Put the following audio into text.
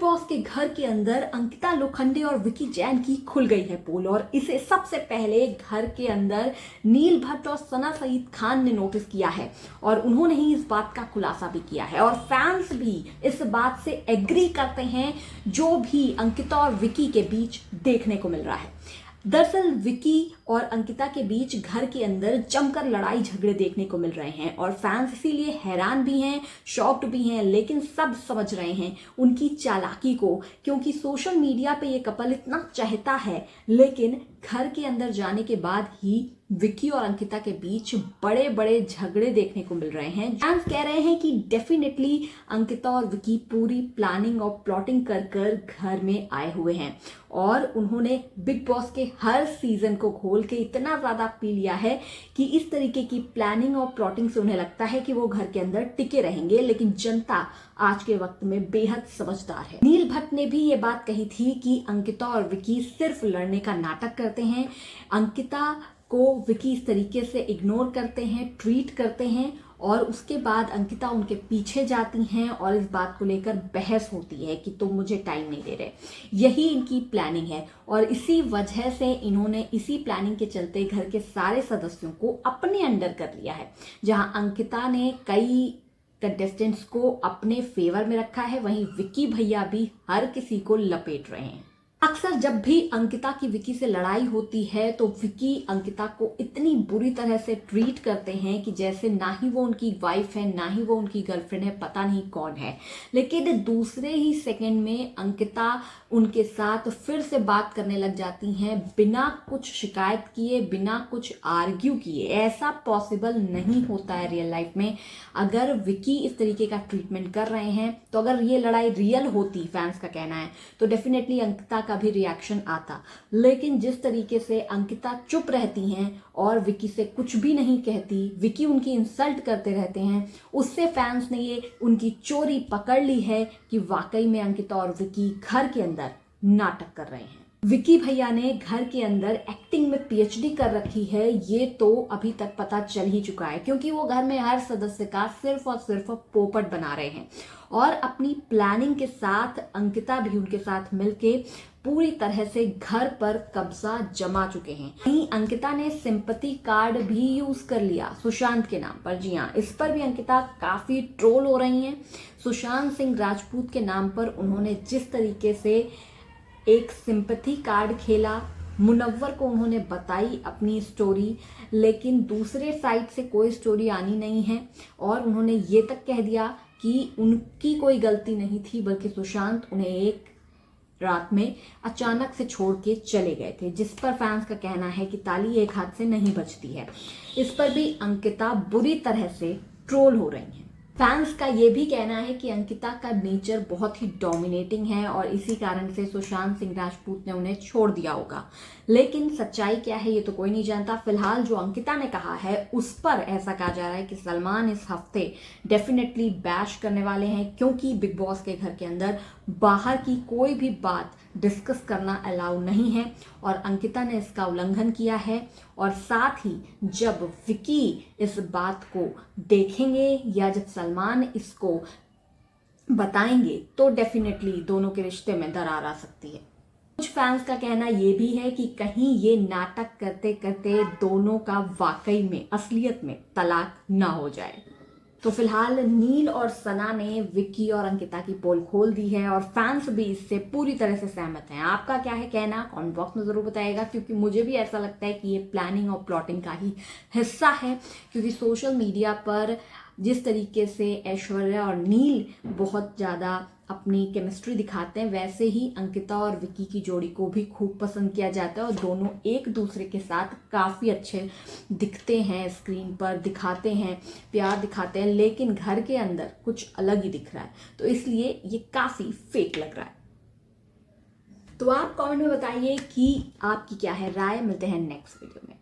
Boss के घर के अंदर अंकिता लोखंडे और विकी जैन की खुल गई है पोल और इसे सबसे पहले घर के अंदर नील भट्ट और सना सईद खान ने नोटिस किया है और उन्होंने ही इस बात का खुलासा भी किया है और फैंस भी इस बात से एग्री करते हैं जो भी अंकिता और विकी के बीच देखने को मिल रहा है। दरअसल विकी और अंकिता के बीच घर के अंदर जमकर लड़ाई झगड़े देखने को मिल रहे हैं और फैंस इसीलिए हैरान भी हैं, शॉक्ड भी हैं, लेकिन सब समझ रहे हैं उनकी चालाकी को, क्योंकि सोशल मीडिया पे ये कपल इतना चहता है लेकिन घर के अंदर जाने के बाद ही विकी और अंकिता के बीच बड़े बड़े झगड़े देखने को मिल रहे हैं। फैंस कह रहे हैं कि डेफिनेटली अंकिता और विकी पूरी प्लानिंग और प्लॉटिंग कर कर घर में आए हुए हैं और उन्होंने बिग बॉस के हर सीजन को खोल के इतना ज्यादा पी लिया है कि इस तरीके की प्लानिंग और प्लॉटिंग से उन्हें लगता है कि वो घर के अंदर टिके रहेंगे, लेकिन जनता आज के वक्त में बेहद समझदार है। नील भट्ट ने भी ये बात कही थी कि अंकिता और विकी सिर्फ लड़ने का नाटक करते हैं, अंकिता को विकी इस तरीके से इग्नोर करते हैं, ट्रीट करते हैं और उसके बाद अंकिता उनके पीछे जाती हैं और इस बात को लेकर बहस होती है कि तुम मुझे टाइम नहीं दे रहे। यही इनकी प्लानिंग है और इसी वजह से इन्होंने इसी प्लानिंग के चलते घर के सारे सदस्यों को अपने अंडर कर लिया है। जहां अंकिता ने कई कंटेस्टेंट्स को अपने फेवर में रखा है, वहीं विकी भैया भी हर किसी को लपेट रहे हैं। अक्सर जब भी अंकिता की विकी से लड़ाई होती है तो विकी अंकिता को इतनी बुरी तरह से ट्रीट करते हैं कि जैसे ना ही वो उनकी वाइफ है ना ही वो उनकी गर्लफ्रेंड है, पता नहीं कौन है। लेकिन दूसरे ही सेकंड में अंकिता उनके साथ फिर से बात करने लग जाती हैं बिना कुछ शिकायत किए, बिना कुछ आर्ग्यू किए। ऐसा पॉसिबल नहीं होता है रियल लाइफ में। अगर विकी इस तरीके का ट्रीटमेंट कर रहे हैं तो अगर ये लड़ाई रियल होती, फैंस का कहना है, तो डेफिनेटली अंकिता का भी रिएक्शन आता। लेकिन जिस तरीके से अंकिता चुप रहती हैं और विकी से कुछ भी नहीं कहती, विकी उनकी इंसल्ट करते रहते हैं, उससे फैंस ने ये उनकी चोरी पकड़ ली है कि वाकई में अंकिता और विकी घर के अंदर नाटक कर रहे हैं। विकी भैया ने घर के अंदर एक्टिंग में पीएचडी कर रखी है, ये तो अभी तक पता चल ही चुका है, क्योंकि वो घर में हर सदस्य का सिर्फ और सिर्फ पोपट बना रहे हैं और अपनी प्लानिंग के साथ अंकिता भी उनके साथ मिलके पूरी तरह से घर पर कब्जा जमा चुके हैं। वहीं अंकिता ने सिंपैथी कार्ड भी यूज कर लिया सुशांत के नाम पर। जी हाँ, इस पर भी अंकिता काफी ट्रोल हो रही हैं। सुशांत सिंह राजपूत के नाम पर उन्होंने जिस तरीके से एक सिंपैथी कार्ड खेला, मुनव्वर को उन्होंने बताई अपनी स्टोरी, लेकिन दूसरे साइड से कोई स्टोरी आनी नहीं है और उन्होंने ये तक कह दिया कि उनकी कोई गलती नहीं थी, बल्कि सुशांत उन्हें एक रात में अचानक से छोड़ के चले गए थे, जिस पर फैंस का कहना है कि ताली एक हाथ से नहीं बजती है। इस पर भी अंकिता बुरी तरह से ट्रोल हो रही हैं। फैंस का ये भी कहना है कि अंकिता का नेचर बहुत ही डोमिनेटिंग है और इसी कारण से सुशांत सिंह राजपूत ने उन्हें छोड़ दिया होगा। लेकिन सच्चाई क्या है ये तो कोई नहीं जानता। फिलहाल जो अंकिता ने कहा है उस पर ऐसा कहा जा रहा है कि सलमान इस हफ्ते डेफिनेटली बैश करने वाले हैं, क्योंकि बिग बॉस के घर के अंदर बाहर की कोई भी बात डिस्कस करना अलाउ नहीं है और अंकिता ने इसका उल्लंघन किया है। और साथ ही जब विकी इस बात को देखेंगे या जब सलमान इसको बताएंगे तो डेफिनेटली दोनों के रिश्ते में दरार आ सकती है। कुछ फैंस का कहना यह भी है कि कहीं ये नाटक करते करते दोनों का वाकई में असलियत में तलाक ना हो जाए। तो फिलहाल नील और सना ने विक्की और अंकिता की पोल खोल दी है और फैंस भी इससे पूरी तरह से सहमत हैं। आपका क्या है कहना, कमेंट बॉक्स में जरूर बताइएगा, क्योंकि मुझे भी ऐसा लगता है कि ये प्लानिंग और प्लॉटिंग का ही हिस्सा है। क्योंकि सोशल मीडिया पर जिस तरीके से ऐश्वर्या और नील बहुत ज़्यादा अपनी केमिस्ट्री दिखाते हैं, वैसे ही अंकिता और विक्की की जोड़ी को भी खूब पसंद किया जाता है और दोनों एक दूसरे के साथ काफ़ी अच्छे दिखते हैं, स्क्रीन पर दिखाते हैं, प्यार दिखाते हैं, लेकिन घर के अंदर कुछ अलग ही दिख रहा है, तो इसलिए ये काफ़ी फेक लग रहा है। तो आप कमेंट में बताइए कि आपकी क्या है राय। मिलते हैं नेक्स्ट वीडियो में।